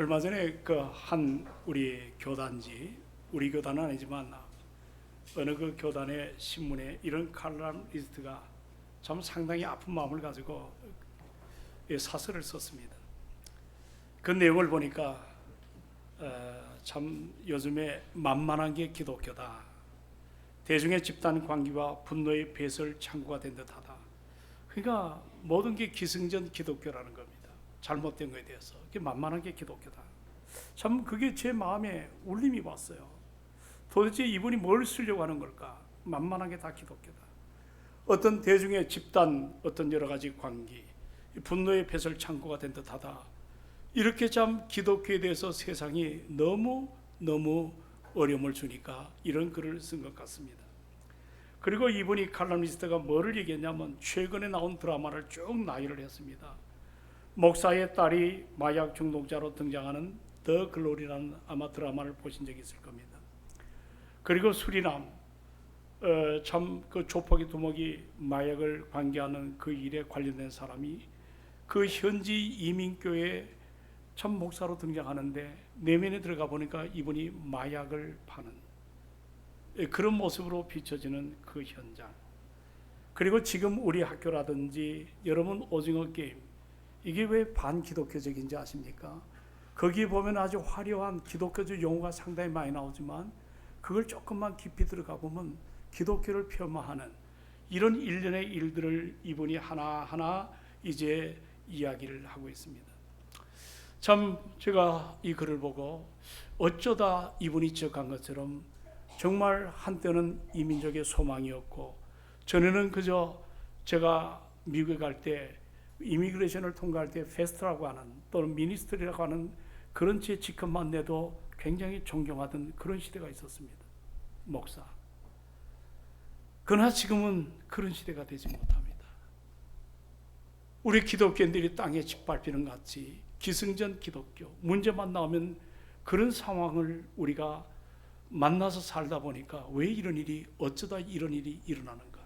얼마 전에 그 한 우리 교단지, 우리 교단은 아니지만 어느 그 교단의 신문에 이런 칼럼니스트가 참 상당히 아픈 마음을 가지고 사설을 썼습니다. 그 내용을 보니까 참 요즘에 만만한 게 기독교다. 대중의 집단 관계와 분노의 배설 창구가 된 듯하다. 그러니까 모든 게 기승전 기독교라는 겁니다. 잘못된 것에 대해서 그게 만만한 게 기독교다. 참 그게 제 마음에 울림이 왔어요. 도대체 이분이 뭘 쓰려고 하는 걸까? 만만한 게 다 기독교다. 어떤 대중의 집단, 어떤 여러 가지 관계, 분노의 배설 창구가 된 듯하다. 이렇게 참 기독교에 대해서 세상이 너무 어려움을 주니까 이런 글을 쓴 것 같습니다. 그리고 이분이 칼럼니스트가 뭐를 얘기했냐면 최근에 나온 드라마를 쭉 나열을 했습니다. 목사의 딸이 마약 중독자로 등장하는 더 글로리라는 아마 드라마를 보신 적이 있을 겁니다. 그리고 수리남, 참 그 조폭이 두목이 마약을 관계하는 그 일에 관련된 사람이 그 현지 이민교회 참 목사로 등장하는데 내면에 들어가 보니까 이분이 마약을 파는 그런 모습으로 비춰지는 그 현장. 그리고 지금 우리 학교라든지 여러분 오징어 게임, 이게 왜 반기독교적인지 아십니까? 거기에 보면 아주 화려한 기독교적 용어가 상당히 많이 나오지만 그걸 조금만 깊이 들어가 보면 기독교를 폄하하는 이런 일련의 일들을 이분이 하나하나 이제 이야기를 하고 있습니다. 참 제가 이 글을 보고 어쩌다 이분이 지적한 것처럼 정말 한때는 이민족의 소망이었고 전에는 그저 제가 미국에 갈 때 이미그레이션을 통과할 때 페스트라고 하는 또는 미니스트리라고 하는 그런 제 직함만 내도 굉장히 존경하던 그런 시대가 있었습니다. 목사. 그러나 지금은 그런 시대가 되지 못합니다. 우리 기독교인들이 땅에 짓밟히는 것 같이 기승전 기독교, 문제만 나오면 그런 상황을 우리가 만나서 살다 보니까 왜 이런 일이, 어쩌다 이런 일이 일어나는가?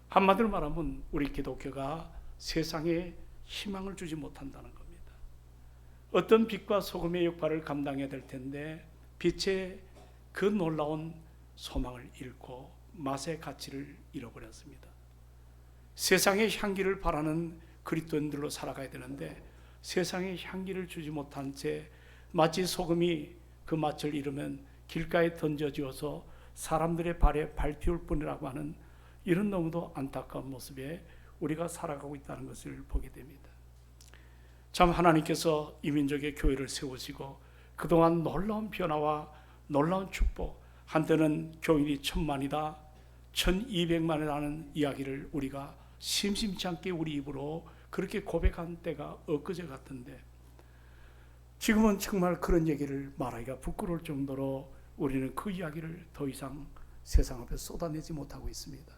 한마디로 말하면 우리 기독교가 세상에 희망을 주지 못한다는 겁니다. 어떤 빛과 소금의 역할을 감당해야 될 텐데 빛의 그 놀라운 소망을 잃고 맛의 가치를 잃어버렸습니다. 세상의 향기를 바라는 그리스도인들로 살아가야 되는데 세상의 향기를 주지 못한 채 마치 소금이 그 맛을 잃으면 길가에 던져지어서 사람들의 발에 밟히울 뿐이라고 하는 이런 너무도 안타까운 모습에 우리가 살아가고 있다는 것을 보게 됩니다. 참 하나님께서 이민족의 교회를 세우시고 그동안 놀라운 변화와 놀라운 축복, 한때는 교인이 1000만이다 1200만이라는 이야기를 우리가 심심치 않게 우리 입으로 그렇게 고백한 때가 엊그제 같은데 지금은 정말 그런 얘기를 말하기가 부끄러울 정도로 우리는 그 이야기를 더 이상 세상 앞에 쏟아내지 못하고 있습니다.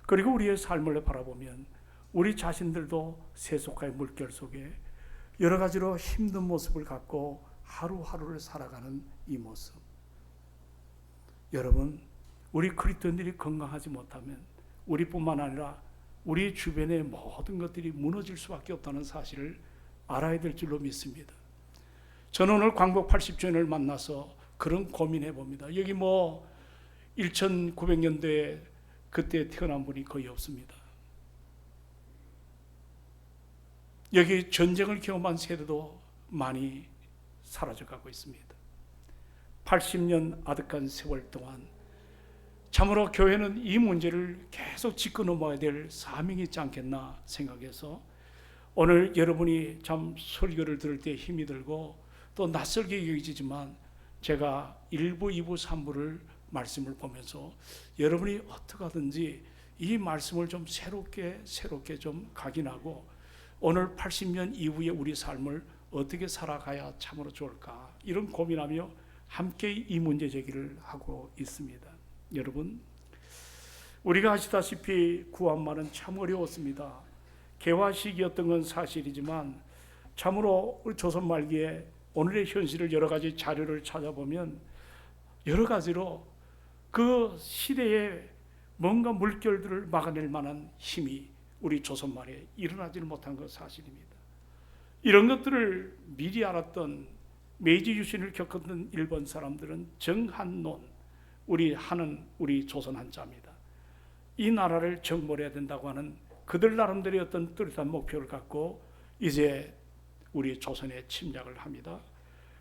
그리고 우리의 삶을 바라보면 우리 자신들도 세속화의 물결 속에 여러 가지로 힘든 모습을 갖고 하루하루를 살아가는 이 모습. 여러분, 우리 그리스도인들이 건강하지 못하면 우리뿐만 아니라 우리 주변의 모든 것들이 무너질 수밖에 없다는 사실을 알아야 될 줄로 믿습니다. 저는 오늘 광복 80주년을 만나서 그런 고민해 봅니다. 여기 1900년대에 그때 태어난 분이 거의 없습니다. 여기 전쟁을 경험한 세대도 많이 사라져가고 있습니다. 80년 아득한 세월 동안 참으로 교회는 이 문제를 계속 짚고 넘어야 될 사명이 있지 않겠나 생각해서 오늘 여러분이 참 설교를 들을 때 힘이 들고 또 낯설게 여기지만 제가 1부, 2부, 3부를 말씀을 보면서 여러분이 어떻게 하든지 이 말씀을 좀 새롭게 좀 각인하고 오늘 80년 이후에 우리 삶을 어떻게 살아가야 참으로 좋을까 이런 고민하며 함께 이 문제 제기를 하고 있습니다. 여러분, 우리가 아시다시피 구한말은 참 어려웠습니다. 개화식이었던 건 사실이지만 참으로 조선 말기에 오늘의 현실을 여러 가지 자료를 찾아보면 여러 가지로 그 시대에 뭔가 물결들을 막아낼 만한 힘이 우리 조선 말에 일어나지 못한 것 사실입니다. 이런 것들을 미리 알았던 메이지 유신을 겪었던 일본 사람들은 정한논, 우리 조선 한자입니다. 이 나라를 정벌해야 된다고 하는 그들 나름대로의 어떤 뚜렷한 목표를 갖고 이제 우리 조선에 침략을 합니다.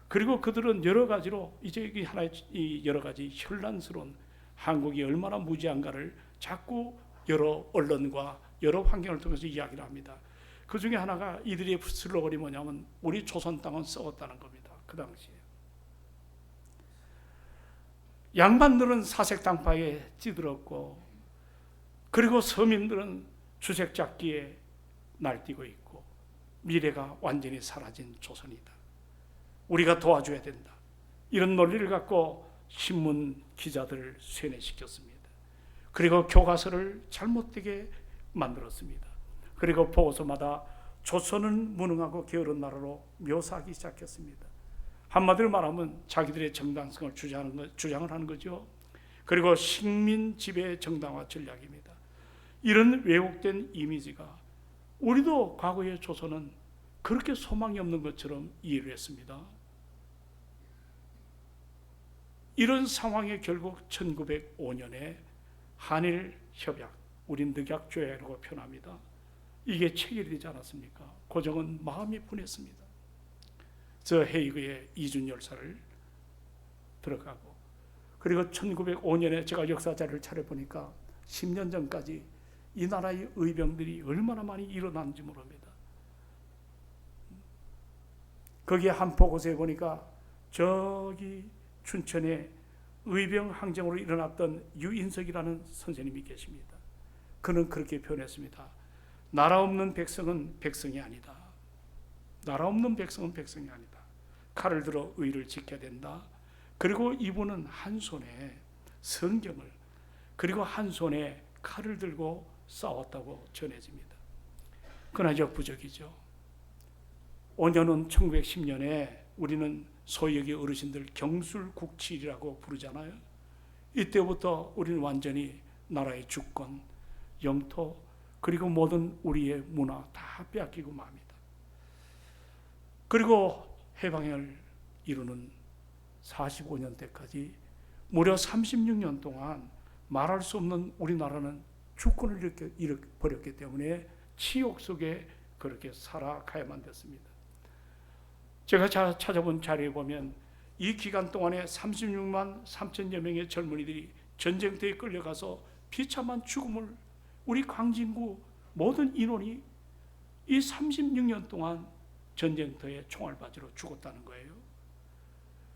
그리고 그들은 여러 가지로 이제 이 하나의 이 여러 가지 현란스러운 한국이 얼마나 무지한가를 자꾸 여러 언론과 여러 환경을 통해서 이야기를 합니다. 그 중에 하나가 이들의 슬로건이 뭐냐면 우리 조선 땅은 썩었다는 겁니다. 그 당시에 양반들은 사색 당파에 찌들었고, 그리고 서민들은 주색 잡기에 날뛰고 있고, 미래가 완전히 사라진 조선이다. 우리가 도와줘야 된다. 이런 논리를 갖고 신문 기자들을 쇠뇌시켰습니다. 그리고 교과서를 잘못되게 만들었습니다. 그리고 보고서마다 조선은 무능하고 게으른 나라로 묘사하기 시작했습니다. 한마디로 말하면 자기들의 정당성을 주장을 하는 거죠. 그리고 식민 지배 정당화 전략입니다. 이런 왜곡된 이미지가 우리도 과거의 조선은 그렇게 소망이 없는 것처럼 이해를 했습니다. 이런 상황에 결국 1905년에 한일협약, 우린 늑약조약이라고 표현합니다. 이게 체결이 되지 않았습니까? 고종은 마음이 분했습니다. 저 헤이그의 이준 열사를 들어가고, 그리고 1905년에 제가 역사 자료를 찾아보니까 10년 전까지 이 나라의 의병들이 얼마나 많이 일어났는지 모릅니다. 거기에 한 포고서에 보니까 저기 춘천에 의병 항쟁으로 일어났던 유인석이라는 선생님이 계십니다. 그는 그렇게 표현했습니다. 나라 없는 백성은 백성이 아니다. 나라 없는 백성은 백성이 아니다. 칼을 들어 의를 지켜야 된다. 그리고 이분은 한 손에 성경을, 그리고 한 손에 칼을 들고 싸웠다고 전해집니다. 그러나 역부족이죠. 5년은 1910년에 우리는 소위 여기 어르신들 경술국치라고 부르잖아요. 이때부터 우리는 완전히 나라의 주권, 영토, 그리고 모든 우리의 문화 다 빼앗기고 맙니다. 그리고 해방을 이루는 45년 때까지 무려 36년 동안 말할 수 없는 우리나라는 주권을 잃어버렸기 때문에 치욕 속에 그렇게 살아가야만 됐습니다. 제가 찾아본 자료에 보면 이 기간 동안에 36만 3천여 명의 젊은이들이 전쟁터에 끌려가서 비참한 죽음을, 우리 광진구 모든 인원이 이 36년 동안 전쟁터에 총알바지로 죽었다는 거예요.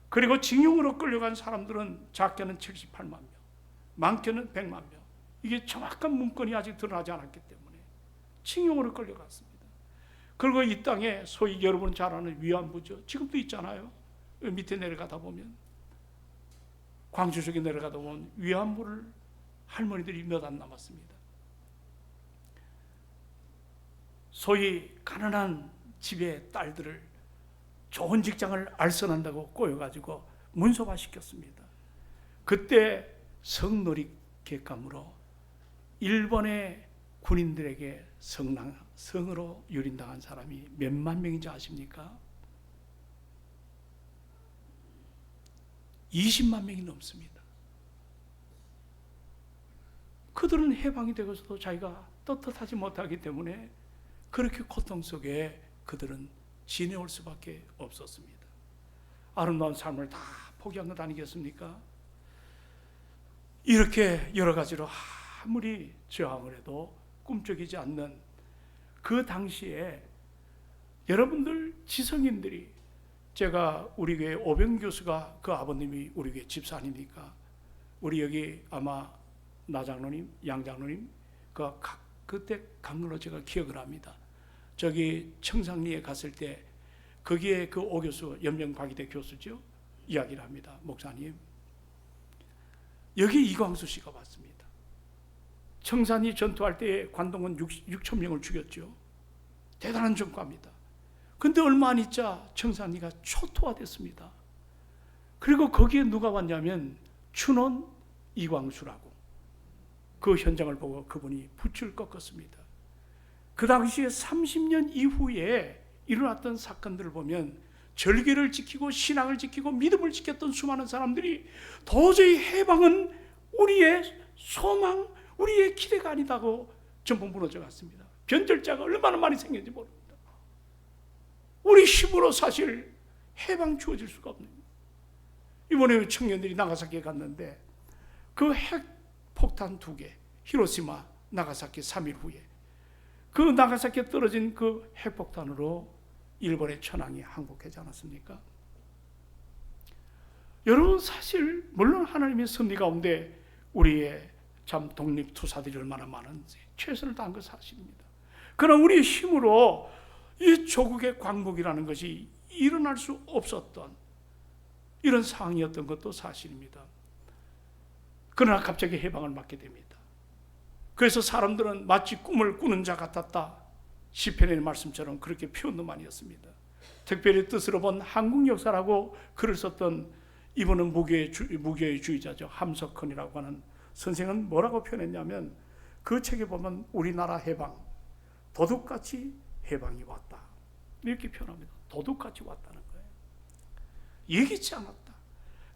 그리고 징용으로 끌려간 사람들은 작게는 78만 명, 많게는 100만 명. 이게 정확한 문건이 아직 드러나지 않았기 때문에 징용으로 끌려갔습니다. 그리고 이 땅에 소위 여러분 잘 아는 위안부죠. 지금도 있잖아요. 밑에 내려가다 보면, 광주 쪽에 내려가다 보면 위안부를 할머니들이 몇 안 남았습니다. 소위 가난한 집의 딸들을 좋은 직장을 알선한다고 꼬여가지고 문서화 시켰습니다. 그때 성놀이 객감으로 일본의 군인들에게 성으로 유린당한 사람이 몇만 명인지 아십니까? 20만 명이 넘습니다. 그들은 해방이 되고서도 자기가 떳떳하지 못하기 때문에 그렇게 고통 속에 그들은 지내올 수밖에 없었습니다. 아름다운 삶을 다 포기한 것 아니겠습니까? 이렇게 여러 가지로 아무리 저항을 해도 꿈쩍이지 않는 그 당시에 여러분들 지성인들이, 제가 우리 교회 오병 교수가 그 아버님이 우리 교회 집사 아닙니까? 우리 여기 아마 나장로님, 양장로님 그때 간 걸로 제가 기억을 합니다. 저기 청상리에 갔을 때 거기에 그 오 교수, 연명과기대 교수죠, 이야기를 합니다. 목사님, 여기 이광수 씨가 왔습니다. 청산리 전투할 때 관동은 6천 명을 죽였죠. 대단한 전과입니다. 근데 얼마 안 있자 청산리가 초토화됐습니다. 그리고 거기에 누가 왔냐면 춘원 이광수라고, 그 현장을 보고 그분이 붓을 꺾었습니다. 그 당시에 30년 이후에 일어났던 사건들을 보면 절개를 지키고 신앙을 지키고 믿음을 지켰던 수많은 사람들이 도저히 해방은 우리의 소망, 우리의 기대가 아니다고 전부 무너져 갔습니다. 변절자가 얼마나 많이 생겼는지 모릅니다. 우리 힘으로 사실 해방 주어질 수가 없는 거예요. 이번에 청년들이 나가사키에 갔는데 그 핵폭탄 2개, 히로시마, 나가사키 3일 후에 그 나가사키에 떨어진 그 핵폭탄으로 일본의 천황이 항복하지 않았습니까? 여러분, 사실 물론 하나님의 섭리 가운데 우리의 참 독립투사들이 얼마나 많은지 최선을 다한 것 사실입니다. 그러나 우리의 힘으로 이 조국의 광복이라는 것이 일어날 수 없었던 이런 상황이었던 것도 사실입니다. 그러나 갑자기 해방을 맞게 됩니다. 그래서 사람들은 마치 꿈을 꾸는 자 같았다. 시편의 말씀처럼 그렇게 표현도 많이 했습니다. 특별히 뜻으로 본 한국 역사라고 글을 썼던 이분은 무교회주의자죠. 함석헌이라고 하는 선생은 뭐라고 표현했냐면 그 책에 보면 우리나라 해방, 도둑같이 해방이 왔다. 이렇게 표현합니다. 도둑같이 왔다는 거예요. 예기치 않았다.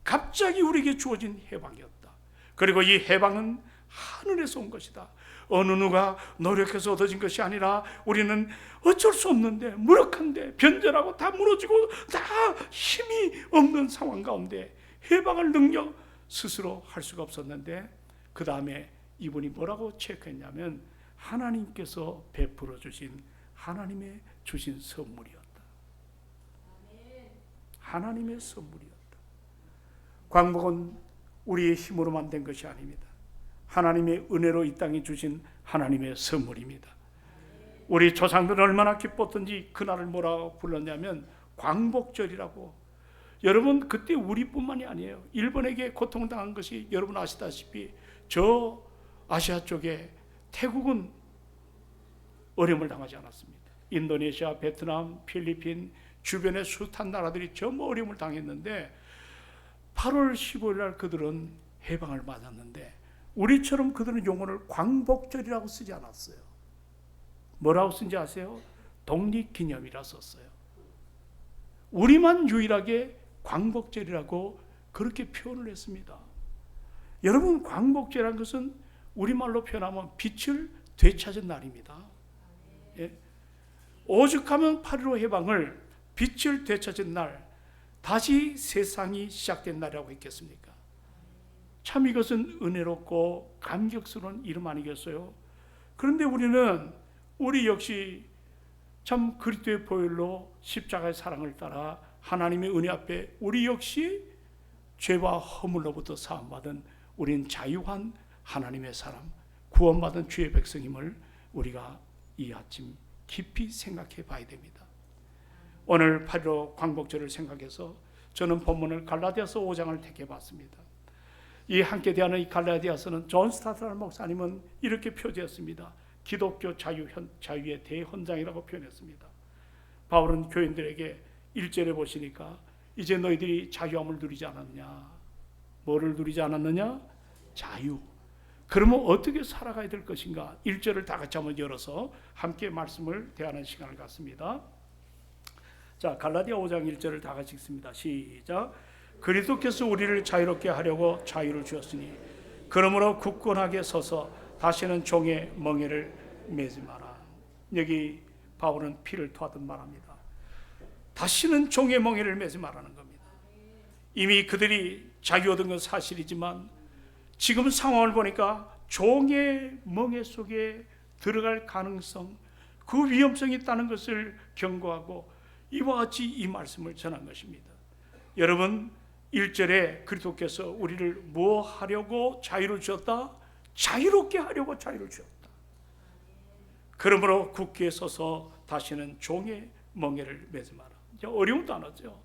갑자기 우리에게 주어진 해방이었다. 그리고 이 해방은 하늘에서 온 것이다. 어느 누가 노력해서 얻어진 것이 아니라 우리는 어쩔 수 없는데, 무력한데, 변절하고 다 무너지고 다 힘이 없는 상황 가운데 해방을 능력 스스로 할 수가 없었는데, 그 다음에 이분이 뭐라고 체크했냐면 하나님께서 베풀어 주신 하나님의 주신 선물이었다. 하나님의 선물이었다. 광복은 우리의 힘으로 만든 것이 아닙니다. 하나님의 은혜로 이 땅에 주신 하나님의 선물입니다. 우리 조상들은 얼마나 기뻤던지 그날을 뭐라고 불렀냐면 광복절이라고. 여러분, 그때 우리뿐만이 아니에요. 일본에게 고통당한 것이 여러분 아시다시피 저 아시아 쪽에 태국은 어려움을 당하지 않았습니다. 인도네시아, 베트남, 필리핀 주변의 숱한 나라들이 전부 어려움을 당했는데 8월 15일 날 그들은 해방을 맞았는데 우리처럼 그들은 용어를 광복절이라고 쓰지 않았어요. 뭐라고 쓴지 아세요? 독립기념이라 썼어요. 우리만 유일하게 광복절이라고 그렇게 표현을 했습니다. 여러분, 광복절이라는 것은 우리말로 표현하면 빛을 되찾은 날입니다. 예? 오죽하면 8.15 해방을 빛을 되찾은 날, 다시 세상이 시작된 날이라고 했겠습니까? 참 이것은 은혜롭고 감격스러운 이름 아니겠어요? 그런데 우리 역시 참 그리스도의 보혈로 십자가의 사랑을 따라 하나님의 은혜 앞에 우리 역시 죄와 허물로부터 사함받은 우린 자유한 하나님의 사람, 구원받은 주의 백성임을 우리가 이 아침 깊이 생각해 봐야 됩니다. 오늘 8.15 광복절을 생각해서 저는 본문을 갈라디아서 5장을 택해봤습니다. 이 함께 대하는 이 갈라디아서는 존 스타트라는 목사님은 이렇게 표제했습니다. 기독교 자유의 대헌장이라고 표현했습니다. 바울은 교인들에게 1절에 보시니까 이제 너희들이 자유함을 누리지 않았느냐? 뭐를 누리지 않았느냐? 자유. 그러면 어떻게 살아가야 될 것인가? 1절을 다 같이 한번 열어서 함께 말씀을 대하는 시간을 갖습니다. 자, 갈라디아 5장 1절을 다 같이 읽습니다. 시작. 그리스도께서 우리를 자유롭게 하려고 자유를 주었으니 그러므로 굳건하게 서서 다시는 종의 멍에를 매지 마라. 여기 바울은 피를 토하듯 말합니다. 다시는 종의 멍에를 매지 말라는 겁니다. 이미 그들이 자유 얻은 건 사실이지만 지금 상황을 보니까 종의 멍에 속에 들어갈 가능성, 그 위험성이 있다는 것을 경고하고 이와 같이 이 말씀을 전한 것입니다. 여러분, 1절에 그리스도께서 우리를 뭐 하려고 자유를 주었다? 자유롭게 하려고 자유를 주었다. 그러므로 굳게 서서 다시는 종의 멍에를 매지 마라. 어려운 단어죠.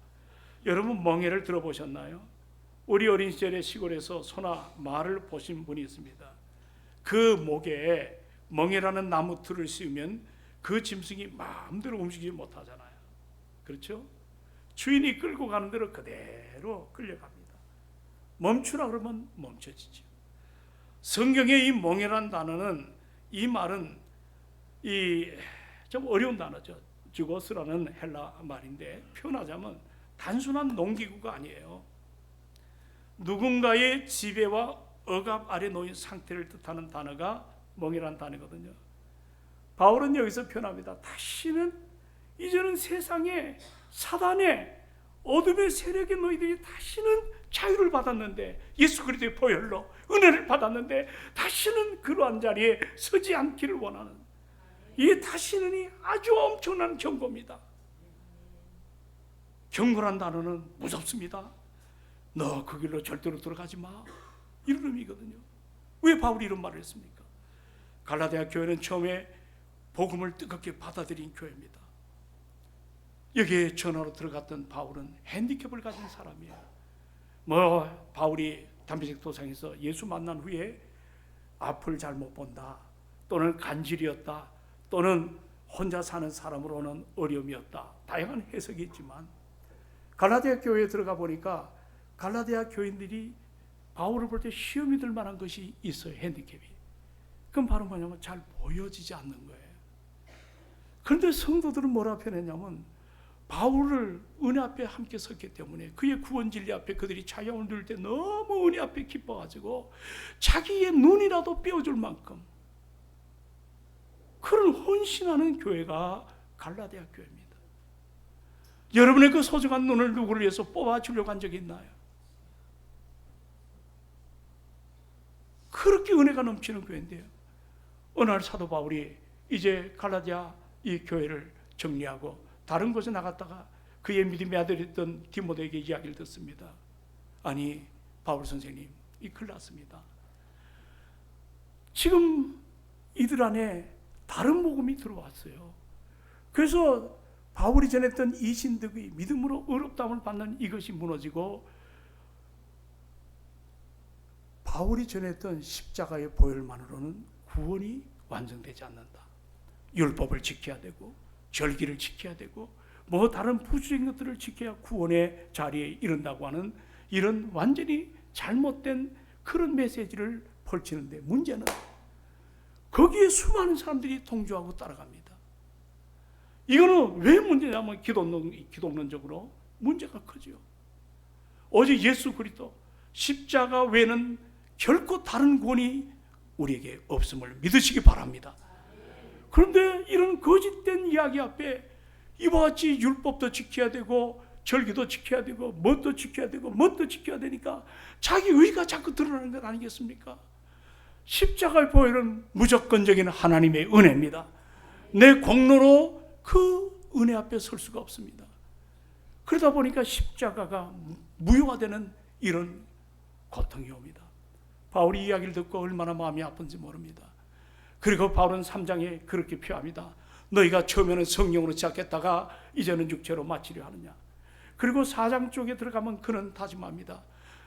여러분, 멍에를 들어보셨나요? 우리 어린 시절에 시골에서 소나 말을 보신 분이 있습니다. 그 목에 멍에라는 나무 틀을 씌우면 그 짐승이 마음대로 움직이지 못하잖아요. 그렇죠? 주인이 끌고 가는 대로 그대로 끌려갑니다. 멈추라 그러면 멈춰지죠. 성경의 이 멍에라는 단어는, 이 말은 좀 어려운 단어죠. 즈고스라는 헬라 말인데 표현하자면 단순한 농기구가 아니에요. 누군가의 지배와 억압 아래 놓인 상태를 뜻하는 단어가 멍이라는 단어거든요. 바울은 여기서 표현합니다. 다시는 이제는 세상에 사단의 어둠의 세력의 너희들이 다시는 자유를 받았는데, 예수 그리스도의 보혈로 은혜를 받았는데 다시는 그러한 자리에 서지 않기를 원하는, 이 다시는이 아주 엄청난 경고입니다. 경고란 단어는 무섭습니다. 너 그 길로 절대로 들어가지 마, 이런 의미거든요. 왜 바울이 이런 말을 했습니까? 갈라디아 교회는 처음에 복음을 뜨겁게 받아들인 교회입니다. 여기에 전화로 들어갔던 바울은 핸디캡을 가진 사람이에요. 바울이 담메색 도상에서 예수 만난 후에 앞을 잘못 본다, 또는 간질이었다, 또는 혼자 사는 사람으로는 어려움이었다, 다양한 해석이 있지만 갈라디아 교회에 들어가 보니까 갈라디아 교인들이 바울을 볼 때 시험이 들 만한 것이 있어요. 핸디캡이. 그건 바로 뭐냐면 잘 보여지지 않는 거예요. 그런데 성도들은 뭐라 표현했냐면, 바울을 은혜 앞에 함께 섰기 때문에 그의 구원 진리 앞에 그들이 자유함을 누릴 때 너무 은혜 앞에 기뻐가지고 자기의 눈이라도 빼어줄 만큼 그런 헌신하는 교회가 갈라디아 교회입니다. 여러분의 그 소중한 눈을 누구를 위해서 뽑아주려고 한 적이 있나요? 그렇게 은혜가 넘치는 교회인데요. 어느 날 사도 바울이 이제 갈라디아 이 교회를 정리하고 다른 곳에 나갔다가 그의 믿음의 아들이었던 디모데에게 이야기를 듣습니다. 아니 바울 선생님, 이 큰일 났습니다. 지금 이들 안에 다른 복음이 들어왔어요. 그래서 바울이 전했던 이 신득의 믿음으로 의롭다함을 받는 이것이 무너지고, 바울이 전했던 십자가의 보혈만으로는 구원이 완성되지 않는다. 율법을 지켜야 되고 절기를 지켜야 되고 뭐 다른 부수적인 것들을 지켜야 구원의 자리에 이른다고 하는 이런 완전히 잘못된 그런 메시지를 펼치는데, 문제는 거기에 수많은 사람들이 동조하고 따라갑니다. 이거는 왜 문제냐면 기독론적으로 문제가 크죠. 오직 예수 그리스도 십자가 외에는 결코 다른 구원이 우리에게 없음을 믿으시기 바랍니다. 그런데 이런 거짓된 이야기 앞에 이와 같이 율법도 지켜야 되고 절기도 지켜야 되고 뭣도 지켜야 되고 뭣도 지켜야 되니까 자기 의가 자꾸 드러나는 것 아니겠습니까? 십자가의 보혈은 무조건적인 하나님의 은혜입니다. 내 공로로 그 은혜 앞에 설 수가 없습니다. 그러다 보니까 십자가가 무효화되는 이런 고통이 옵니다. 바울이 이야기를 듣고 얼마나 마음이 아픈지 모릅니다. 그리고 바울은 3장에 그렇게 표합니다. 너희가 처음에는 성령으로 시작했다가 이제는 육체로 마치려 하느냐. 그리고 4장 쪽에 들어가면 그는 다짐합니다.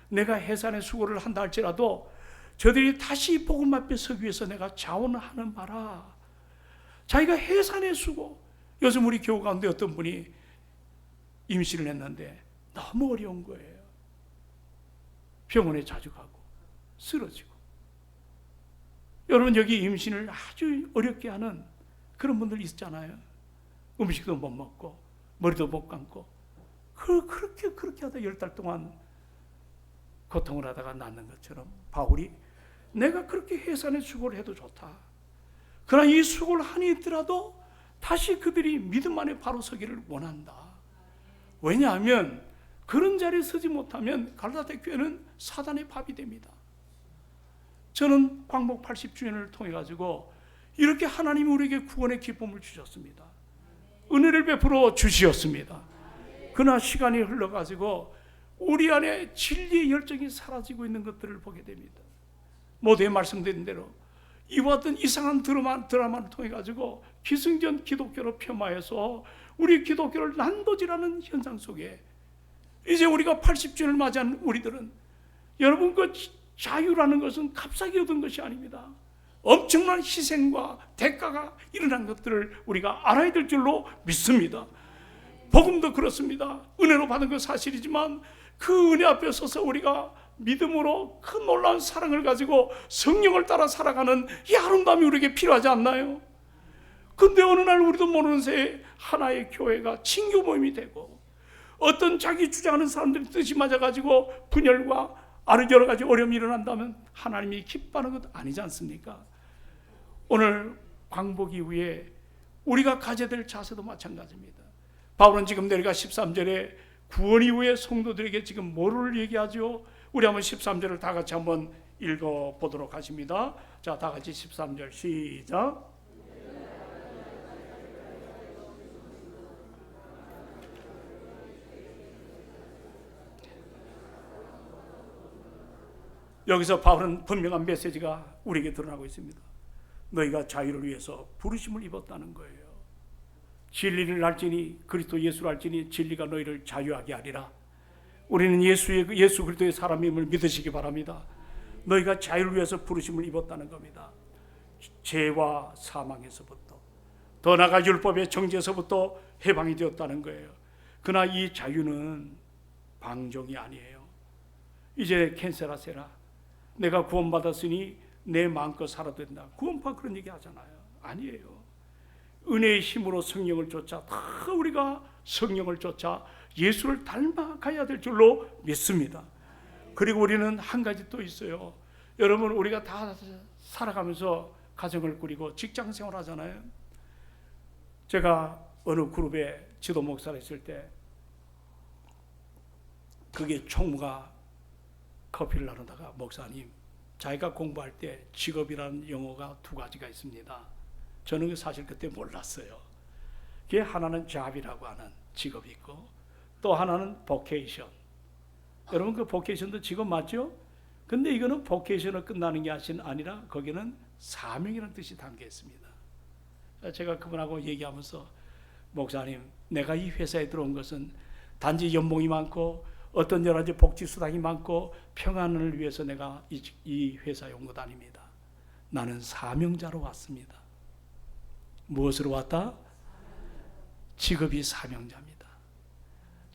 내가 해산의 수고를 한다 할지라도 저들이 다시 복음 앞에 서기 위해서 내가 자원하는 바라. 자기가 해산의 수고, 요즘 우리 교우 가운데 어떤 분이 임신을 했는데 너무 어려운 거예요. 병원에 자주 가고 쓰러지고. 여러분 여기 임신을 아주 어렵게 하는 그런 분들 있잖아요. 음식도 못 먹고 머리도 못 감고 그렇게 하다 10달 동안 고통을 하다가 낳는 것처럼 바울이 내가 그렇게 해산의 수고를 해도 좋다. 그러나 이 수고를 한이 있더라도 다시 그들이 믿음 안에 바로 서기를 원한다. 왜냐하면 그런 자리에 서지 못하면 갈라디아 교회는 사단의 밥이 됩니다. 저는 광복 80주년을 통해 가지고 이렇게 하나님이 우리에게 구원의 기쁨을 주셨습니다. 은혜를 베풀어 주시었습니다. 그러나 시간이 흘러가지고 우리 안에 진리의 열정이 사라지고 있는 것들을 보게 됩니다. 모두에 말씀드린 대로 이와 같은 이상한 드라마를 통해 가지고 기승전 기독교로 폄하해서 우리 기독교를 난도질하는 현상 속에 이제 우리가 80주년을 맞이한 우리들은, 여러분 그 자유라는 것은 값싸게 얻은 것이 아닙니다. 엄청난 희생과 대가가 일어난 것들을 우리가 알아야 될 줄로 믿습니다. 복음도 그렇습니다. 은혜로 받은 건 사실이지만 그 은혜 앞에 서서 우리가 믿음으로 큰 놀라운 사랑을 가지고 성령을 따라 살아가는 이 아름다움이 우리에게 필요하지 않나요? 근데 어느 날 우리도 모르는 새에 하나의 교회가 친교 모임이 되고 어떤 자기 주장하는 사람들이 뜻이 맞아가지고 분열과 여러 가지 어려움이 일어난다면 하나님이 기뻐하는 것 아니지 않습니까? 오늘 광복 이후에 우리가 가져야 될 자세도 마찬가지입니다. 바울은 지금 내려가 13절에 구원 이후에 성도들에게 지금 뭐를 얘기하죠? 우리 한번 13절을 다 같이 한번 읽어보도록 하십니다. 자, 다 같이 13절 시작. 여기서 바울은 분명한 메시지가 우리에게 드러나고 있습니다. 너희가 자유를 위해서 부르심을 입었다는 거예요. 진리를 알지니 그리스도 예수를 알지니 진리가 너희를 자유하게 하리라. 우리는 예수 그리스도의 사람임을 믿으시기 바랍니다. 너희가 자유를 위해서 부르심을 입었다는 겁니다. 죄와 사망에서부터 더 나아가 율법의 정죄에서부터 해방이 되었다는 거예요. 그러나 이 자유는 방종이 아니에요. 이제 캔세라세라, 내가 구원받았으니 내 마음껏 살아도 된다. 구원파 그런 얘기 하잖아요. 아니에요. 은혜의 힘으로 성령을 쫓아 다 우리가 성령을 쫓아 예수를 닮아가야 될 줄로 믿습니다. 그리고 우리는 한 가지 또 있어요. 여러분, 우리가 다 살아가면서 가정을 꾸리고 직장 생활 하잖아요. 제가 어느 그룹에 지도 목사를 했을 때 그게 총무가 커피를 나누다가, 목사님, 자기가 공부할 때 직업이라는 용어가 두 가지가 있습니다. 저는 사실 그때 몰랐어요. 그게 하나는 job이라고 하는 직업이 있고 또 하나는 vocation. 여러분, 그 vocation도 직업 맞죠? 근데 이거는 vocation으로 끝나는 게 아니라 거기는 사명이라는 뜻이 담겨 있습니다. 제가 그분하고 얘기하면서, 목사님, 내가 이 회사에 들어온 것은 단지 연봉이 많고 어떤 여러 가지 복지 수당이 많고 평안을 위해서 내가 이 회사에 온 것 아닙니다. 나는 사명자로 왔습니다. 무엇으로 왔다? 직업이 사명자입니다.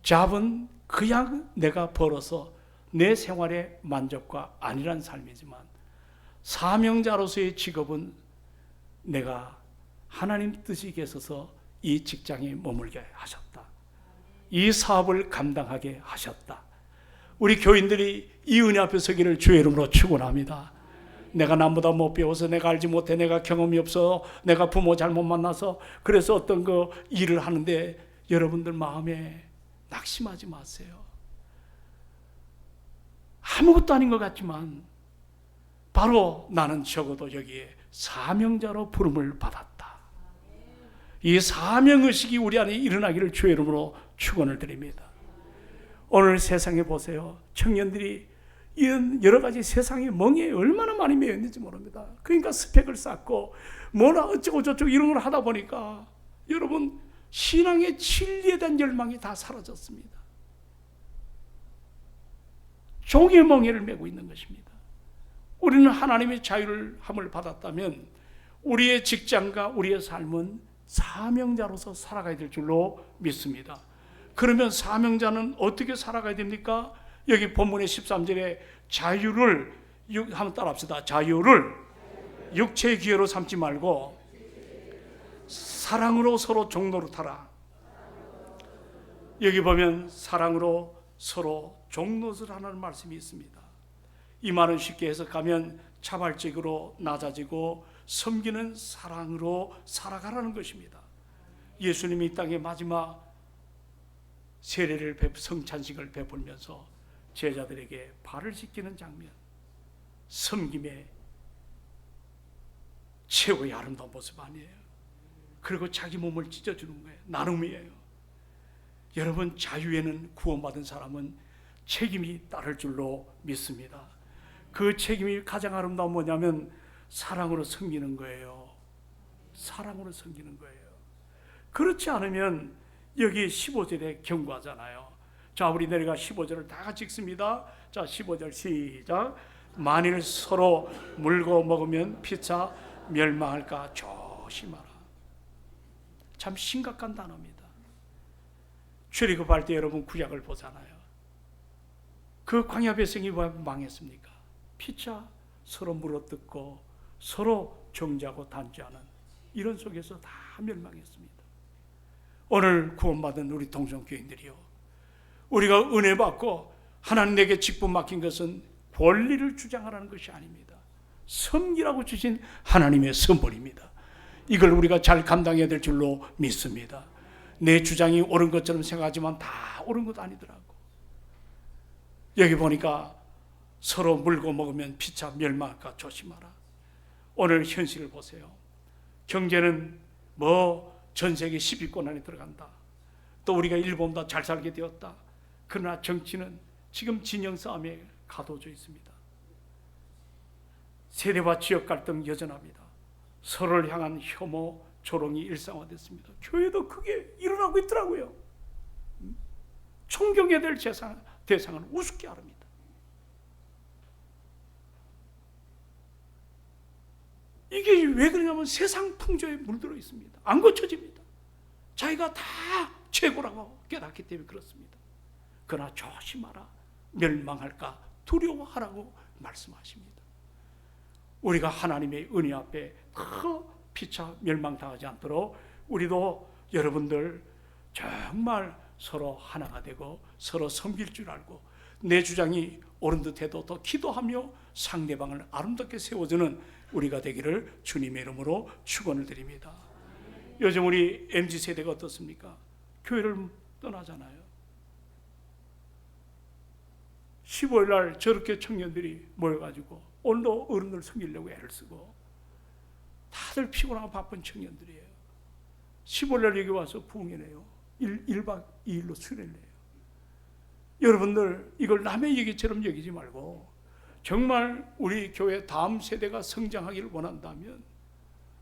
잡은 그냥 내가 벌어서 내 생활의 만족과 아니란 삶이지만, 사명자로서의 직업은 내가 하나님 뜻이 계셔서 이 직장에 머물게 하셨다. 이 사업을 감당하게 하셨다. 우리 교인들이 이 은혜 앞에 서기를 주의 이름으로 축원합니다. 내가 남보다 못 배워서, 내가 알지 못해, 내가 경험이 없어, 내가 부모 잘못 만나서 그래서 어떤 그 일을 하는데, 여러분들 마음에 낙심하지 마세요. 아무것도 아닌 것 같지만 바로 나는 적어도 여기에 사명자로 부름을 받았다. 이 사명의식이 우리 안에 일어나기를 주의 이름으로 축원을 드립니다. 오늘 세상에 보세요. 청년들이 이런 여러 가지 세상의 멍에 얼마나 많이 매여 있는지 모릅니다. 그러니까 스펙을 쌓고 뭐나 어쩌고 저쩌고 이런 걸 하다 보니까 여러분, 신앙의 진리에 대한 열망이 다 사라졌습니다. 종의 멍에를 메고 있는 것입니다. 우리는 하나님의 자유를 함을 받았다면 우리의 직장과 우리의 삶은 사명자로서 살아가야 될 줄로 믿습니다. 그러면 사명자는 어떻게 살아가야 됩니까? 여기 본문의 13절에 자유를, 한번 따라합시다. 자유를 육체의 기회로 삼지 말고 사랑으로 서로 종노릇하라. 여기 보면 사랑으로 서로 종노릇을 하는 말씀이 있습니다. 이 말은 쉽게 해석하면 자발적으로 낮아지고 섬기는 사랑으로 살아가라는 것입니다. 예수님이 이 땅의 마지막 세례를 성찬식을 베풀면서 제자들에게 발을 씻기는 장면, 섬김의 최고의 아름다운 모습 아니에요? 그리고 자기 몸을 찢어주는 거예요. 나눔이에요. 여러분, 자유에는 구원받은 사람은 책임이 따를 줄로 믿습니다. 그 책임이 가장 아름다운 뭐냐면 사랑으로 섬기는 거예요. 사랑으로 섬기는 거예요. 그렇지 않으면 여기 15절에 경고하잖아요. 자, 우리 내려가 15절을 다 같이 읽습니다. 자, 15절 시작. 만일 서로 물고 먹으면 피차 멸망할까 조심하라. 참 심각한 단어입니다. 출애굽할 때 여러분 구약을 보잖아요. 그 광야 백성이 왜 망했습니까? 피차 서로 물어뜯고 서로 정죄하고 단죄하는 이런 속에서 다 멸망했습니다. 오늘 구원받은 우리 동성교인들이요, 우리가 은혜 받고 하나님 내게 직분 맡긴 것은 권리를 주장하라는 것이 아닙니다. 섬기라고 주신 하나님의 선물입니다. 이걸 우리가 잘 감당해야 될 줄로 믿습니다. 내 주장이 옳은 것처럼 생각하지만 다 옳은 것 아니더라고. 여기 보니까 서로 물고 먹으면 피차 멸망할까 조심하라. 오늘 현실을 보세요. 경제는 전 세계 10위권 안에 들어간다. 또 우리가 일본보다 잘 살게 되었다. 그러나 정치는 지금 진영 싸움에 가둬져 있습니다. 세대와 지역 갈등 여전합니다. 서로를 향한 혐오, 조롱이 일상화됐습니다. 교회도 크게 일어나고 있더라고요. 존경해야 될 대상은 우습게 하랍니다. 이게 왜 그러냐면 세상 풍조에 물들어 있습니다. 안 고쳐집니다. 자기가 다 최고라고 깨닫기 때문에 그렇습니다. 그러나 조심하라. 멸망할까 두려워하라고 말씀하십니다. 우리가 하나님의 은혜 앞에 피차 멸망당하지 않도록 우리도 여러분들 정말 서로 하나가 되고 서로 섬길 줄 알고 내 주장이 옳은 듯해도 더 기도하며 상대방을 아름답게 세워주는 우리가 되기를 주님의 이름으로 축원을 드립니다. 요즘 우리 MZ세대가 어떻습니까? 교회를 떠나잖아요. 15일 날 저렇게 청년들이 모여가지고 오늘도 어른들 섬기려고 애를 쓰고 다들 피곤하고 바쁜 청년들이에요. 15일 날 여기 와서 부흥회네요. 1박 2일로 수련을 해요. 여러분들 이걸 남의 얘기처럼 여기지 말고 정말 우리 교회 다음 세대가 성장하기를 원한다면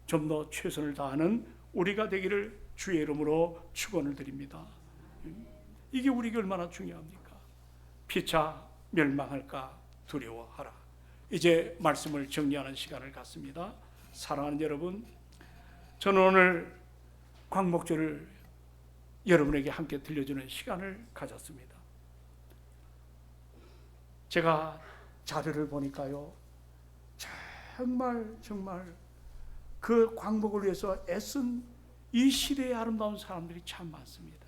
좀 더 최선을 다하는 우리가 되기를 주의 이름으로 축원을 드립니다. 이게 우리에게 얼마나 중요합니까? 피차 멸망할까 두려워하라. 이제 말씀을 정리하는 시간을 갖습니다. 사랑하는 여러분, 저는 오늘 광목절을 여러분에게 함께 들려주는 시간을 가졌습니다. 제가 자료를 보니까요, 정말 그 광목을 위해서 애쓴 이 시대의 아름다운 사람들이 참 많습니다.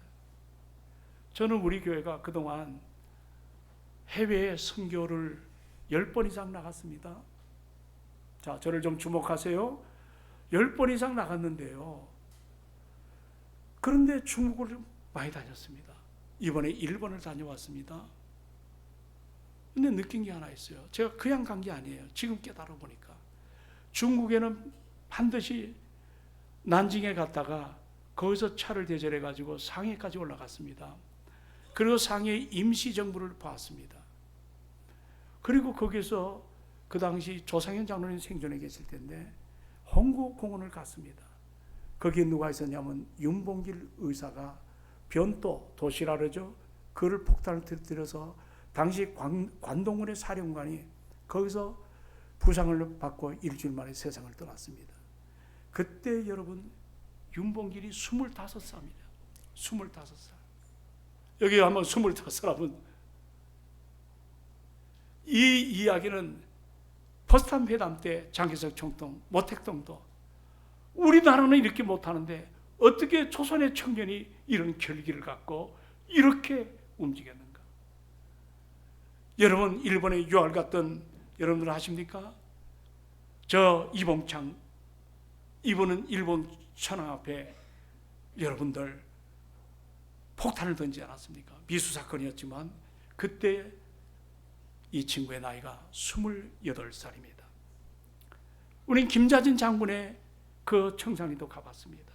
저는 우리 교회가 그동안 해외에 선교를 10번 이상 나갔습니다. 자, 저를 좀 주목하세요. 10번 이상 나갔는데요. 그런데 중국을 많이 다녔습니다. 이번에 일본을 다녀왔습니다. 근데 느낀 게 하나 있어요. 제가 그냥 간 게 아니에요. 지금 깨달아 보니까. 중국에는 반드시 난징에 갔다가 거기서 차를 대절해 가지고 상해까지 올라갔습니다. 그리고 상해 임시정부를 봤습니다. 그리고 거기서 그 당시 조상현 장로님 생존해 계실 텐데 홍구공원을 갔습니다. 거기에 누가 있었냐면 윤봉길 의사가 변도 도시라 그러죠. 그를 폭탄을 터뜨려서 당시 관동군의 사령관이 거기서 부상을 받고 일주일 만에 세상을 떠났습니다. 그때 여러분 윤봉길이 25살입니다. 25살. 여기 아마 25사람은 이 이야기는 포스탄 회담 때 장개석 총통, 모택동도 우리나라는 이렇게 못하는데 어떻게 조선의 청년이 이런 결기를 갖고 이렇게 움직였는가? 여러분 일본에 유학을 갔던 여러분들 아십니까? 저 이봉창, 이분은 일본 천황 앞에 여러분들 폭탄을 던지지 않았습니까? 미수 사건이었지만 그때 이 친구의 나이가 28살입니다. 우린 김자진 장군의 그 청산리도 가봤습니다.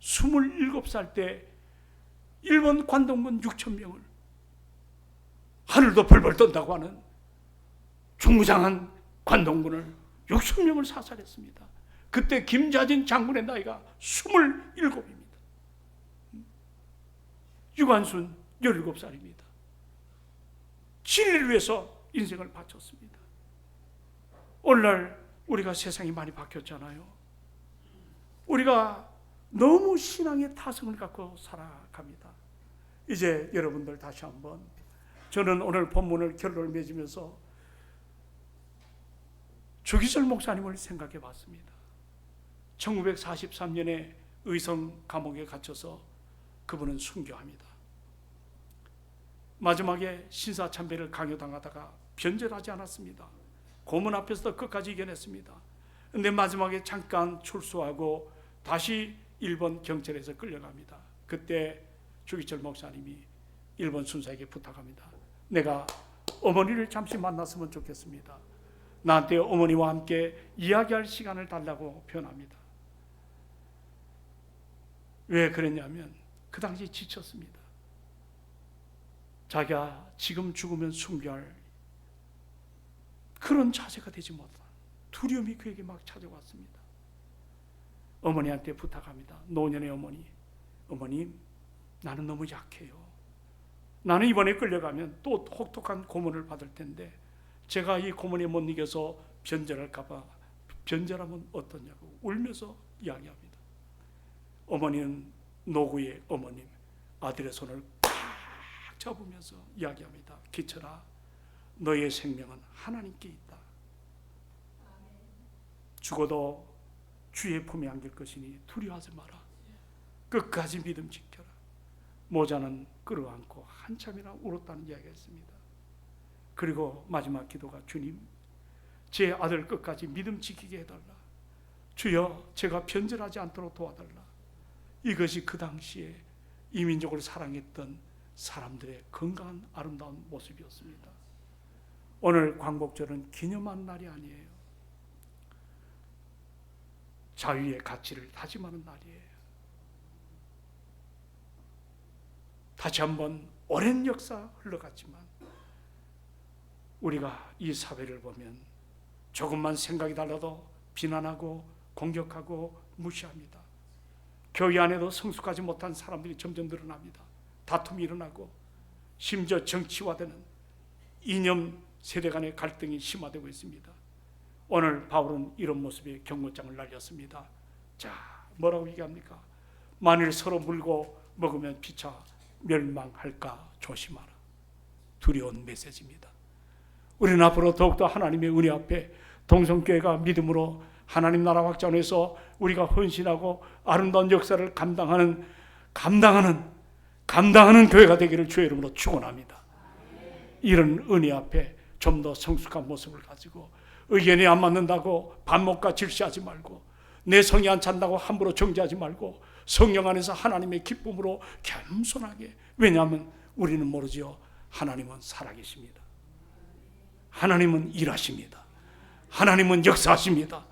27살 때 일본 관동군 6,000명을 하늘도 벌벌 떤다고 하는 중무장한 관동군을 6,000명을 사살했습니다. 그때 김자진 장군의 나이가 27입니다. 유관순 17살입니다. 진리를 위해서 인생을 바쳤습니다. 오늘날 우리가 세상이 많이 바뀌었잖아요. 우리가 너무 신앙의 타성을 갖고 살아갑니다. 이제 여러분들 다시 한번 저는 오늘 본문을 결론을 맺으면서 주기철 목사님을 생각해 봤습니다. 1943년에 의성 감옥에 갇혀서 그분은 순교합니다. 마지막에 신사참배를 강요당하다가 변절하지 않았습니다. 고문 앞에서도 끝까지 이겨냈습니다. 그런데 마지막에 잠깐 출소하고 다시 일본 경찰에서 끌려갑니다. 그때 주기철 목사님이 일본 순사에게 부탁합니다. 내가 어머니를 잠시 만났으면 좋겠습니다. 나한테 어머니와 함께 이야기할 시간을 달라고 표현합니다. 왜 그랬냐면 그 당시 지쳤습니다. 자기가 지금 죽으면 순교할 그런 자세가 되지 못한 두려움이 그에게 막 찾아왔습니다. 어머니한테 부탁합니다. 노년의 어머니, 어머님, 나는 너무 약해요. 나는 이번에 끌려가면 또 혹독한 고문을 받을 텐데 제가 이 고문에 못 이겨서 변절할까봐 변절하면 어떠냐고 울면서 이야기합니다. 어머니는 노구의 어머님, 아들의 손을 꽉 잡으면서 이야기합니다. 기철아, 너의 생명은 하나님께 있다. 죽어도 주의 품에 안길 것이니 두려워하지 마라. 끝까지 믿음 지켜라. 모자는 끌어안고 한참이나 울었다는 이야기가 있습니다. 그리고 마지막 기도가 주님, 제 아들 끝까지 믿음 지키게 해달라. 주여, 제가 변절하지 않도록 도와달라. 이것이 그 당시에 이민족을 사랑했던 사람들의 건강한 아름다운 모습이었습니다. 오늘 광복절은 기념하는 날이 아니에요. 자유의 가치를 다짐하는 날이에요. 다시 한번 오랜 역사 흘러갔지만 우리가 이 사회를 보면 조금만 생각이 달라도 비난하고 공격하고 무시합니다. 교회 안에도 성숙하지 못한 사람들이 점점 늘어납니다. 다툼이 일어나고 심지어 정치화되는 이념 세대 간의 갈등이 심화되고 있습니다. 오늘 바울은 이런 모습의 경고장을 날렸습니다. 자, 뭐라고 얘기합니까? 만일 서로 물고 먹으면 피차 멸망할까 조심하라. 두려운 메시지입니다. 우리는 앞으로 더욱더 하나님의 은혜 앞에 동성교회가 믿음으로 하나님 나라 확장해서 우리가 헌신하고 아름다운 역사를 감당하는 교회가 되기를 주의 이름으로 축원합니다. 이런 은혜 앞에 좀 더 성숙한 모습을 가지고 의견이 안 맞는다고 반목과 질시하지 말고 내 성이 안 찬다고 함부로 정죄하지 말고 성령 안에서 하나님의 기쁨으로 겸손하게, 왜냐하면 우리는 모르지요. 하나님은 살아계십니다. 하나님은 일하십니다. 하나님은 역사하십니다.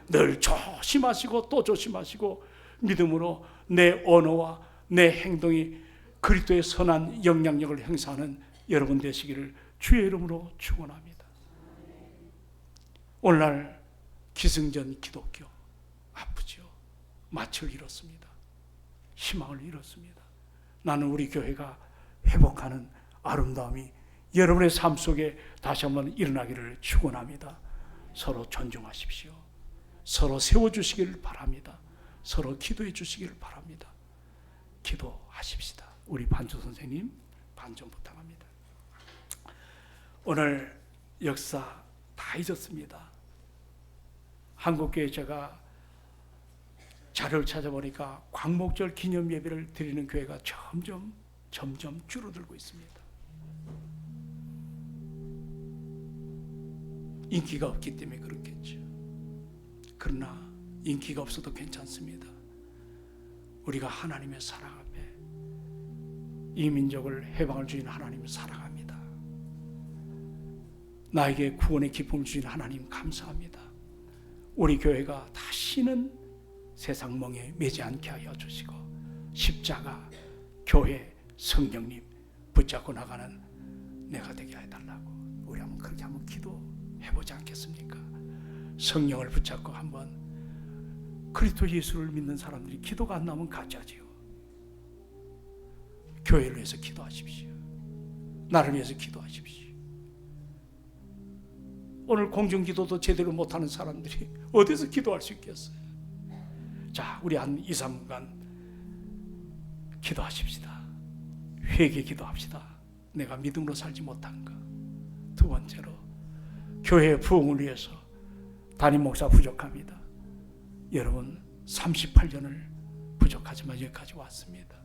늘 조심하시고 또 조심하시고 믿음으로 내 언어와 내 행동이 그리스도의 선한 영향력을 행사하는 여러분 되시기를 주의 이름으로 축원합니다. 오늘날 기승전 기독교 아프죠. 마치를 잃었습니다. 희망을 잃었습니다. 나는 우리 교회가 회복하는 아름다움이 여러분의 삶 속에 다시 한번 일어나기를 축원합니다. 서로 존중하십시오. 서로 세워주시기를 바랍니다. 서로 기도해 주시기를 바랍니다. 기도하십시다. 우리 반주 선생님 반좀 부탁합니다. 오늘 역사 다 잊었습니다. 한국교회 제가 자료를 찾아보니까 광복절 기념 예배를 드리는 교회가 점점 줄어들고 있습니다. 인기가 없기 때문에 그렇겠죠. 그러나 인기가 없어도 괜찮습니다. 우리가 하나님의 사랑 앞에 이 민족을 해방을 주신 하나님 사랑합니다. 나에게 구원의 기쁨을 주신 하나님 감사합니다. 우리 교회가 다시는 세상 멍에 매지 않게 하여 주시고 십자가, 교회, 성령님 붙잡고 나가는 내가 되게 해달라고 우리 한번 그렇게 한번 기도해보지 않겠습니까? 성령을 붙잡고 한번 그리스도 예수를 믿는 사람들이 기도가 안 나오면 가짜지요. 교회를 위해서 기도하십시오. 나를 위해서 기도하십시오. 오늘 공중기도도 제대로 못하는 사람들이 어디서 기도할 수 있겠어요? 자, 우리 한 2, 3분간 기도하십시다. 회개 기도합시다. 내가 믿음으로 살지 못한 것. 두 번째로 교회의 부흥을 위해서 담임 목사 부족합니다. 여러분 38년을 부족하지만 여기까지 왔습니다.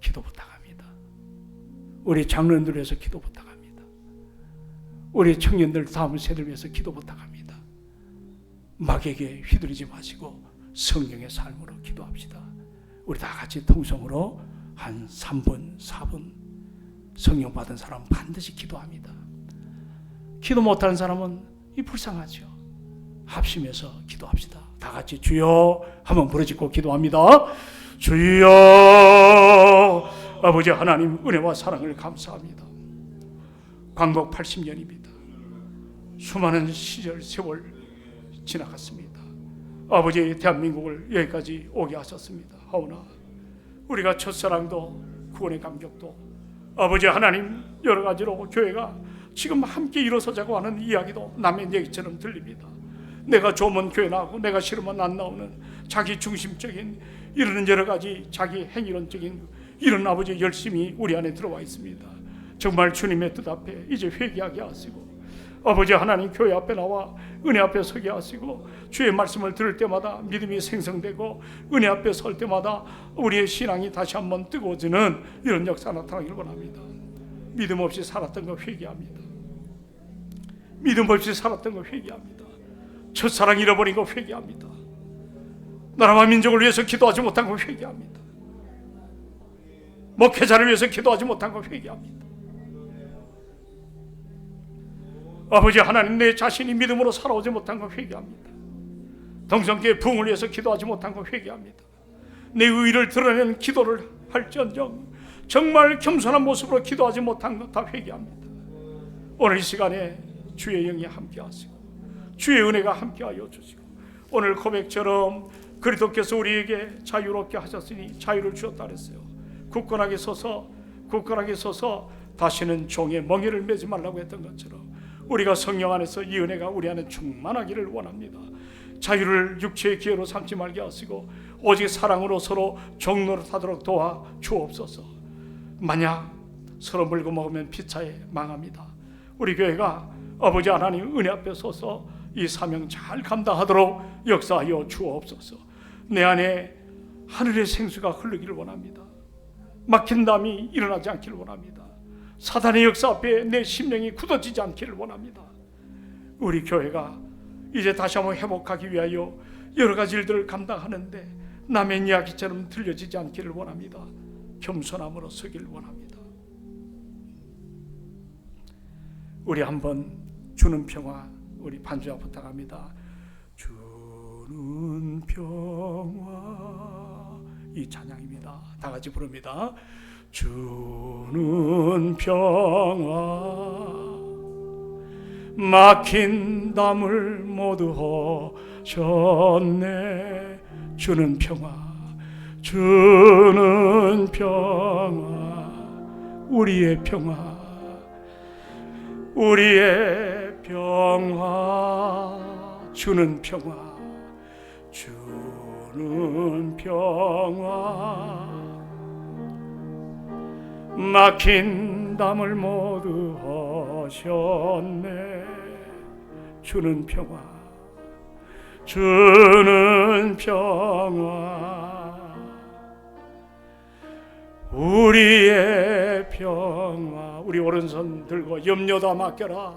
기도 부탁합니다. 우리 장로님들 위해서 기도 부탁합니다. 우리 청년들 다음 세대를 위해서 기도 부탁합니다. 마귀에게 휘둘리지 마시고 성령의 삶으로 기도합시다. 우리 다 같이 통성으로 한 3분, 4분 성령 받은 사람은 반드시 기도합니다. 기도 못하는 사람은 불쌍하죠. 합심해서 기도합시다. 다 같이 주여 한번 부르짖고 기도합니다. 주여 아버지 하나님 은혜와 사랑을 감사합니다. 광복 80년입니다. 수많은 시절 세월 지나갔습니다. 아버지 대한민국을 여기까지 오게 하셨습니다. 하오나 우리가 첫사랑도 구원의 감격도 아버지 하나님 여러 가지로 교회가 지금 함께 일어서자고 하는 이야기도 남의 얘기처럼 들립니다. 내가 좋으면 교회 나오고 내가 싫으면 안 나오는 자기 중심적인 이런 여러 가지 자기 행위론적인 이런 아버지 열심이 우리 안에 들어와 있습니다. 정말 주님의 뜻 앞에 이제 회개하게 하시고 아버지 하나님 교회 앞에 나와 은혜 앞에 서게 하시고 주의 말씀을 들을 때마다 믿음이 생성되고 은혜 앞에 설 때마다 우리의 신앙이 다시 한번 뜨거워지는 이런 역사 나타나기를 원합니다. 믿음 없이 살았던 거 회개합니다. 믿음 없이 살았던 거 회개합니다. 첫사랑 잃어버린 거 회개합니다. 나라와 민족을 위해서 기도하지 못한 거 회개합니다. 목회자를 위해서 기도하지 못한 거 회개합니다. 아버지 하나님 내 자신이 믿음으로 살아오지 못한 거 회개합니다. 동성교회 부흥을 위해서 기도하지 못한 거 회개합니다. 내 의의를 드러내는 기도를 할지언정 정말 겸손한 모습으로 기도하지 못한 것 다 회개합니다. 오늘 이 시간에 주의 영이 함께 하시고 주의 은혜가 함께하여 주시고 오늘 고백처럼 그리스도께서 우리에게 자유롭게 하셨으니 자유를 주었다 그랬어요. 굳건하게 서서 다시는 종의 멍에를 매지 말라고 했던 것처럼 우리가 성령 안에서 이 은혜가 우리 안에 충만하기를 원합니다. 자유를 육체의 기회로 삼지 말게 하시고 오직 사랑으로 서로 종노릇하도록 도와 주옵소서. 만약 서로 물고 먹으면 피차에 망합니다. 우리 교회가 아버지 하나님 은혜 앞에 서서 이 사명 잘 감당하도록 역사하여 주옵소서. 내 안에 하늘의 생수가 흐르기를 원합니다. 막힌 담이 일어나지 않기를 원합니다. 사단의 역사 앞에 내 심령이 굳어지지 않기를 원합니다. 우리 교회가 이제 다시 한번 회복하기 위하여 여러 가지 일들을 감당하는데 남의 이야기처럼 들려지지 않기를 원합니다. 겸손함으로 서기를 원합니다. 우리 한번 주는 평화 우리 반주와 부탁합니다. 주는 평화 이 찬양입니다. 다 같이 부릅니다. 주는 평화 막힌 담을 모두 허셨네. 주는 평화 주는 평화 우리의 평화 우리의 평화 주는 평화 주는 평화 막힌 담을 모두 허셨네. 주는 평화 주는 평화 우리의 평화 우리 오른손 들고 염려다 맡겨라.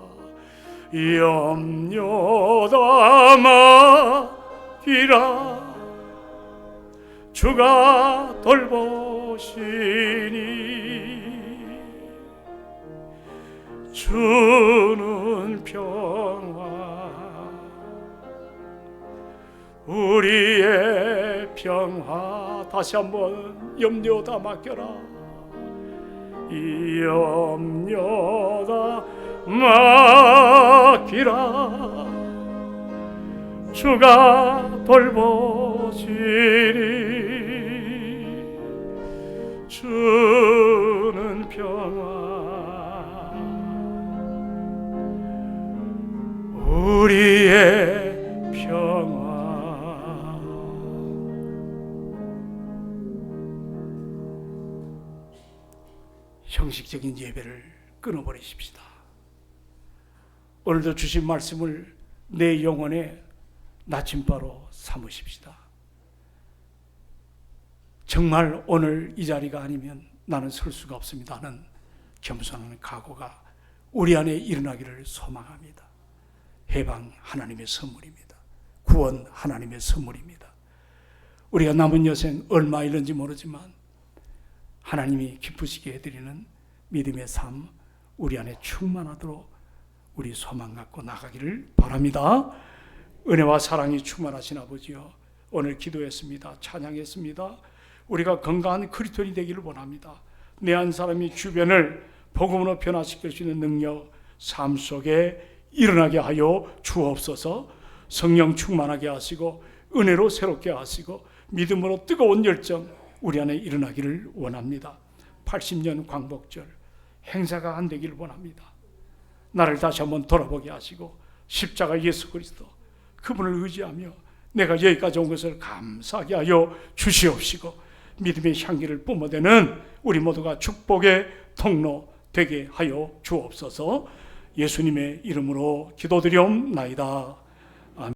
염려다 맡기라. 주가 돌보시니 주는 평화 우리의 평화 다시 한번 염려다 맡겨라. 이 염려다 맡기라. 주가 돌보시니 주는 평화 우리의 평화 형식적인 예배를 끊어버리십시다. 오늘도 주신 말씀을 내 영혼의 나침바로 삼으십시다. 정말 오늘 이 자리가 아니면 나는 설 수가 없습니다 하는 겸손한 각오가 우리 안에 일어나기를 소망합니다. 해방 하나님의 선물입니다. 구원 하나님의 선물입니다. 우리가 남은 여생 얼마 있는지 모르지만 하나님이 기쁘시게 해드리는 믿음의 삶 우리 안에 충만하도록 우리 소망 갖고 나가기를 바랍니다. 은혜와 사랑이 충만하신 아버지요, 오늘 기도했습니다. 찬양했습니다. 우리가 건강한 크리스천이 되기를 원합니다. 내 한 사람이 주변을 복음으로 변화시킬 수 있는 능력 삶 속에 일어나게 하여 주옵소서. 성령 충만하게 하시고 은혜로 새롭게 하시고 믿음으로 뜨거운 열정 우리 안에 일어나기를 원합니다. 80년 광복절 행사가 안 되기를 원합니다. 나를 다시 한번 돌아보게 하시고 십자가 예수 그리스도 그분을 의지하며 내가 여기까지 온 것을 감사하게 하여 주시옵시고 믿음의 향기를 뿜어대는 우리 모두가 축복의 통로 되게 하여 주옵소서. 예수님의 이름으로 기도드리옵나이다.